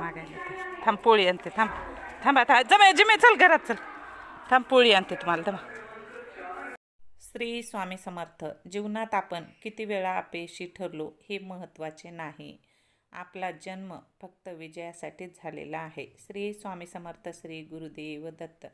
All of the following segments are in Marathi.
मागायला ते. थांब पोळी आणते, थांब थांबा जमा जिमे, चल घरात चल, थांब पोळी आणते तुम्हाला दमा. श्री स्वामी समर्थ. जीवनात आपण किती वेळा अपयशी ठरलो हे महत्त्वाचे नाही, आपला जन्म फक्त विजयासाठीच झालेला आहे. श्री स्वामी समर्थ. श्री गुरुदेव दत्त.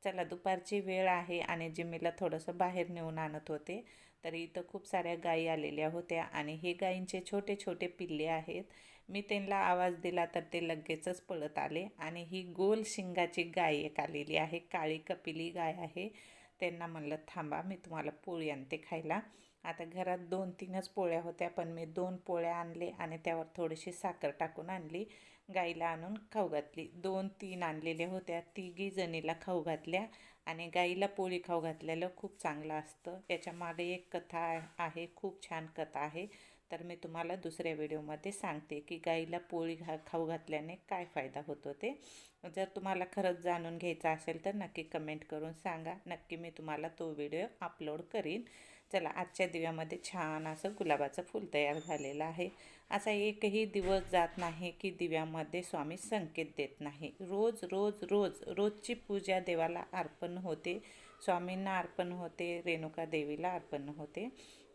चला, दुपारची वेळ आहे आणि जिम्मीला थोडंसं बाहेर नेऊन आणत होते, तर इथं खूप साऱ्या गायी आलेल्या होत्या आणि हे गायींचे छोटे छोटे पिल्ले आहेत. मी त्यांना आवाज दिला तर ते लगेचच पळत आले आणि ही गोल शिंगाची गाय एक आलेली आहे, काळी कपिली गाय आहे. त्यांना म्हणलं थांबा, मी तुम्हाला पोळी आणते खायला. आता घरात 2-3च पोळ्या होत्या, पण मी 2 पोळ्या आणले आणि त्यावर थोडीशी साखर टाकून आणली. गाईला आणून खाऊ घातली. 2-3 आणलेल्या होत्या, तिघी जणीला खाऊ घातल्या. आणि गाईला पोळी खाऊ घातलेलं खूप चांगलं असतं. याच्या मागे एक कथा आहे, खूप छान कथा आहे. तर मी तुम्हाला दुसऱ्या व्हिडिओमध्ये सांगते की गाईला पोळी खाऊ घातल्याने काय फायदा होतो ते. जर तुम्हाला खरंच जाणून घ्यायचं असेल तर नक्की कमेंट करून सांगा, नक्की मी तुम्हाला तो व्हिडिओ अपलोड करीन. चला, आजच्या दिव्यामध्ये छान असं गुलाबाचं फूल तयार झालेलं आहे. असा एकही दिवस जात नाही की दिव्यामध्ये स्वामी संकेत देत नाही. रोज रोज रोज रोजची पूजा देवाला अर्पण होते, स्वामींना अर्पण होते, रेणुका देवीला अर्पण होते,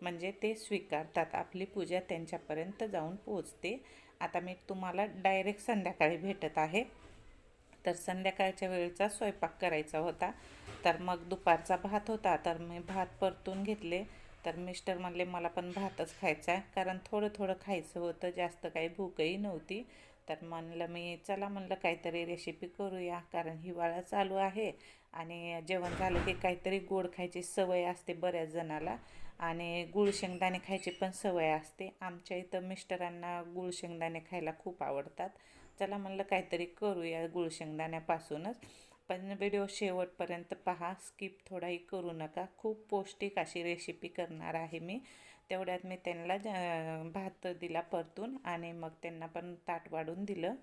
म्हणजे ते स्वीकारतात. आपली पूजा त्यांच्यापर्यंत जाऊन पोचते. आता मी तुम्हाला डायरेक्ट संध्याकाळी भेटत आहे. तर संध्याकाळच्या वेळेचा स्वयंपाक करायचा होता. तर मग दुपारचा भात होता, तर मी भात परतून घेतले. तर मिस्टर म्हणले मला पण भातच खायचा आहे, कारण थोडं थोडं खायचं होतं, जास्त काही भूकही नव्हती. तर म्हणलं मी चला, म्हणलं काहीतरी रेसिपी करूया, कारण हिवाळा चालू आहे आणि जेवण झालं की काहीतरी गोड खायची सवय असते बऱ्याच जणाला आणि गुळ शेंगदाणे खायची पण सवय असते. आमच्या इथं मिस्टरांना गुळ शेंगदाणे खायला खूप आवडतात. चला म्हणलं काहीतरी करूया गुळ शेंगदाण्यापासूनच. पण व्हिडिओ शेवटपर्यंत पहा, स्किप थोडाही करू नका. खूप पौष्टिक अशी रेसिपी करणार आहे मी. तेवढ्यात मी त्यांना भात दिला परतून आणि मग त्यांना पण ताट वाढून दिलं.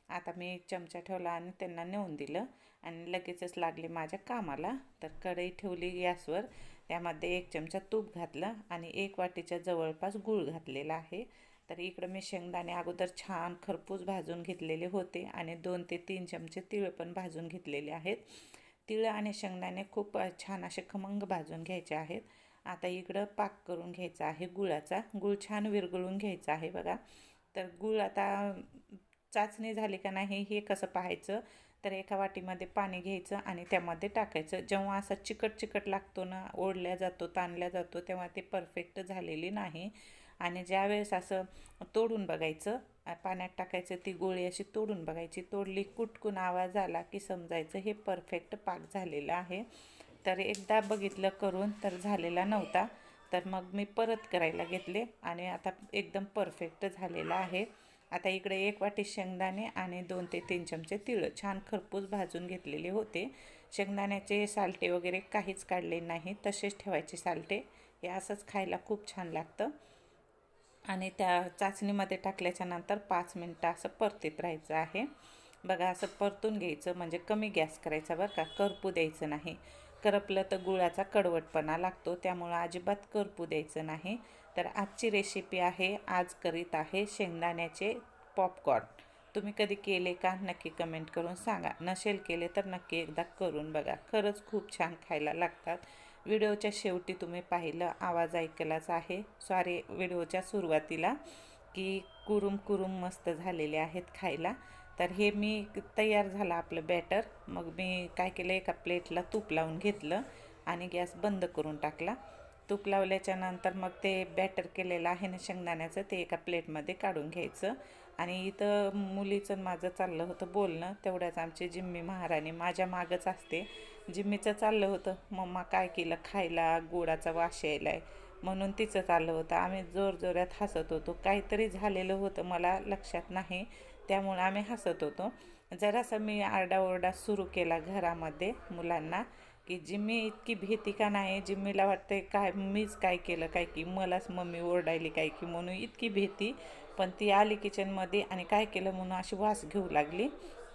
आता मी चमचा ठेवला आणि त्यांना नेऊन दिलं आणि लगेचच लागले माझ्या कामाला. तर कढई ठेवली गॅसवर, त्यामध्ये 1 चमचा तूप घातलं आणि 1 वाटीच्या जवळपास गूळ घातलेला आहे. तर इकडं मी शेंगदाणे अगोदर छान खरपूस भाजून घेतलेले होते आणि 2 ते 3 चमचे तीळ पण भाजून घेतलेले आहेत. तीळ आणि शेंगदाणे खूप छान असे खमंग भाजून घ्यायचे आहेत. आता इकडं पाक करून घ्यायचा आहे गुळाचा. गूळ छान विरघळून घ्यायचा आहे बघा. तर गूळ आता चाचणी झाली का नाही हे कसं पाहायचं, तर एका वाटीमध्ये पाणी घ्यायचं आणि त्यामध्ये टाकायचं. जेव्हा असा चिकट चिकट लागतो ना, ओढल्या जातो, ताणल्या जातो, तेव्हा ते परफेक्ट झालेली नाही. आणि ज्यावेळेस असं तोडून बघायचं, पाण्यात टाकायचं, ती गोळी अशी तोडून बघायची, तोडली कुटकुन आवाज आला की समजायचं हे परफेक्ट पाक झालेलं आहे. तर एकदा बघितलं करून तर झालेला नव्हता, तर मग मी परत करायला घेतले आणि आता एकदम परफेक्ट झालेला आहे. आता इकडे 1 वाटी शेंगदाणे आणि 2 ते 3 चमचे तीळ छान खरपूस भाजून घेतलेले होते. शेंगदाण्याचे सालटे वगैरे काहीच काढले नाही, तसेच ठेवायचे सालटे. हे असंच खायला खूप छान लागतं. आणि त्या चाचणीमध्ये टाकल्याच्या नंतर 5 मिनटं असं परतीत राहायचं आहे. बघा, असं परतून घ्यायचं, म्हणजे कमी गॅस करायचा बरं का, करपू द्यायचं नाही. करपलं तर गुळाचा कडवटपणा लागतो, त्यामुळं अजिबात करपू द्यायचं नाही. तर आजची रेसिपी आहे, आज करीत आहे शेंगदाण्याचे पॉपकॉर्न. तुम्ही कधी केले का नक्की कमेंट करून सांगा. नसेल केले तर नक्की एकदा करून बघा, खरंच खूप छान खायला लागतात. व्हिडिओच्या शेवटी तुम्ही पाहिलं, आवाज ऐकलाच आहे, सॉरी, व्हिडिओच्या सुरुवातीला, की कुरुम कुरुम मस्त झालेले आहेत खायला. तर हे मी तयार झालं आपलं बॅटर. मग मी काय केलं, एका प्लेटला तूप लावून घेतलं आणि गॅस बंद करून टाकला. तूप लावल्याच्या नंतर मग ते बॅटर केलेलं आहे ना शेंगदाण्याचं, ते एका प्लेटमध्ये काढून घ्यायचं. आणि इथं मुलीचं माझं चाललं होतं बोलणं, तेवढ्याच आमची जिम्मी महाराणी माझ्या मागच असते. जिम्मीचं चाललं होतं, मम्मा काय केलं खायला, गोडाचा वास यायला आहे, म्हणून तिचं चाललं होतं. आम्ही जोरजोरात हसत होतो. काहीतरी झालेलं होतं, मला लक्षात नाही, त्यामुळे आम्ही हसत होतो. जरासं मी आरडाओरडा सुरू केला घरामध्ये मुलांना, की जिम्मी इतकी भीती का नाही, जिम्मीला वाटते काय मीच काय केलं काय की, मलाच मम्मी ओरडायली काय की म्हणून इतकी भीती. पण ती आली किचनमध्ये आणि काय केलं म्हणून अशी वास घेऊ लागली,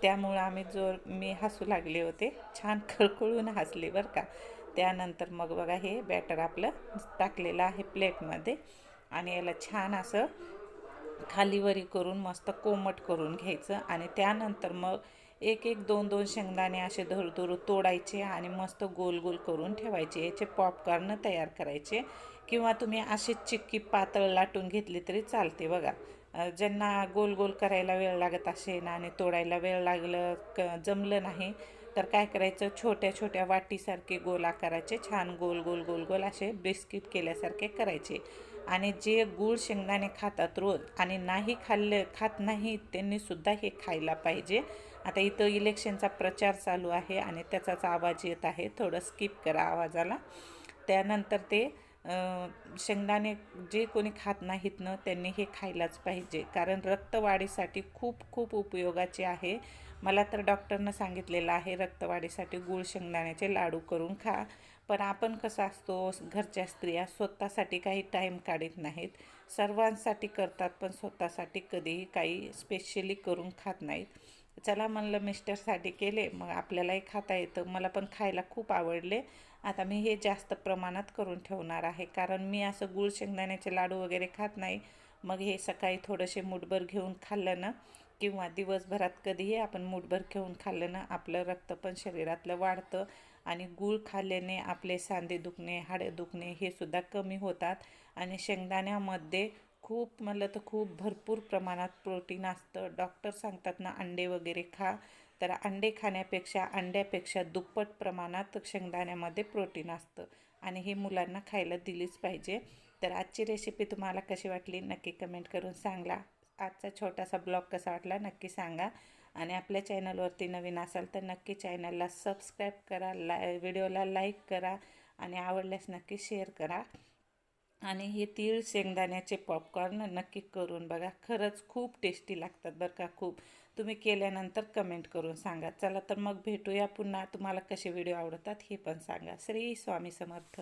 त्यामुळं मी हसू लागले होते, छान खळखळून हसले बरं का. त्यानंतर मग बघा, हे बॅटर आपलं टाकलेलं आहे प्लेटमध्ये आणि याला छान असं खालीवरी करून मस्त कोमट करून घ्यायचं आणि त्यानंतर मग एक एक दोन दोन शेंगदाणे असे धरू तोडायचे आणि मस्त गोल गोल करून ठेवायचे. याचे पॉपकॉर्न तयार करायचे किंवा तुम्ही अशीच चिक्की पातळ लाटून घेतली तरी चालते. बघा ज्यांना गोल गोल करायला वेळ लागत असेल आणि तोडायला वेळ जमलं नाही तर काय करायचं, छोट्या छोट्या वाटीसारखे गोल आकाराचे छान गोल गोल गोल गोल असे बिस्किट केल्यासारखे करायचे. आणि जे गूळ शेंगदाणे खातात रोज आणि खात नाही त्यांनीसुद्धा हे खायला पाहिजे. आता इथं इलेक्शनचा प्रचार चालू आहे आणि त्याचाच आवाज येत आहे, थोडं स्किप करा आवाजाला. त्यानंतर ते शेंगदाणे जे कोणी खात नाहीत ना त्यांनी हे खायलाच पाहिजे, कारण रक्तवाढीसाठी खूप खूप उपयोगाचे आहे. मला तर डॉक्टरनं सांगितलेलं आहे रक्तवाढीसाठी गूळ शेंगदाण्याचे लाडू करून खा. पण आपण कसं असतो, घरच्या स्त्रिया स्वतःसाठी काही टाईम काढत नाहीत. सर्वांसाठी करतात पण स्वतःसाठी कधीही काही स्पेशली करून खात नाहीत. चला म्हणलं मिस्टरसाठी केले, मग आपल्यालाही खाता येतं. मला पण खायला खूप आवडले. आता मी हे जास्त प्रमाणात करून ठेवणार आहे, कारण मी असं गूळ शेंगदाण्याचे लाडू वगैरे खात नाही. मग हे सकाळी थोडेसे मूठभर घेऊन खाल्लं ना किंवा दिवसभरात कधीही आपण मूठभर घेऊन खाल्लं ना आपलं रक्त पण शरीरातलं वाढतं. आणि गूळ खाल्ल्याने आपले सांधे दुखणे, हाडे दुखणे हे सुद्धा कमी होतात. आणि शेंगदाण्यामध्ये खूप म्हणलं तर खूप भरपूर प्रमाणात प्रोटीन असतं. डॉक्टर सांगतात ना अंडे वगैरे खा, तर अंडे खाण्यापेक्षा अंड्यापेक्षा दुप्पट प्रमाणात शेंगदाण्यामध्ये प्रोटीन असतं आणि हे मुलांना खायला दिलीच पाहिजे. तर आजची रेसिपी तुम्हाला कशी वाटली नक्की कमेंट करून सांगा. आजचा छोटासा ब्लॉग कसा वाटला नक्की सांगा. आणि आपल्या चॅनलवरती नवीन असाल तर नक्की चॅनलला सबस्क्राईब करा, व्हिडिओला लाईक करा आणि आवडल्यास नक्की शेअर करा. आणि हे तीळ शेंगदाण्याचे पॉपकॉर्न नक्की करून बघा, खरंच खूप टेस्टी लागतात बरं का. खूप तुम्ही केल्यानंतर कमेंट करून सांगा. चला तर मग भेटूया पुन्हा. तुम्हाला कसे व्हिडिओ आवडतात हे पण सांगा. श्री स्वामी समर्थ.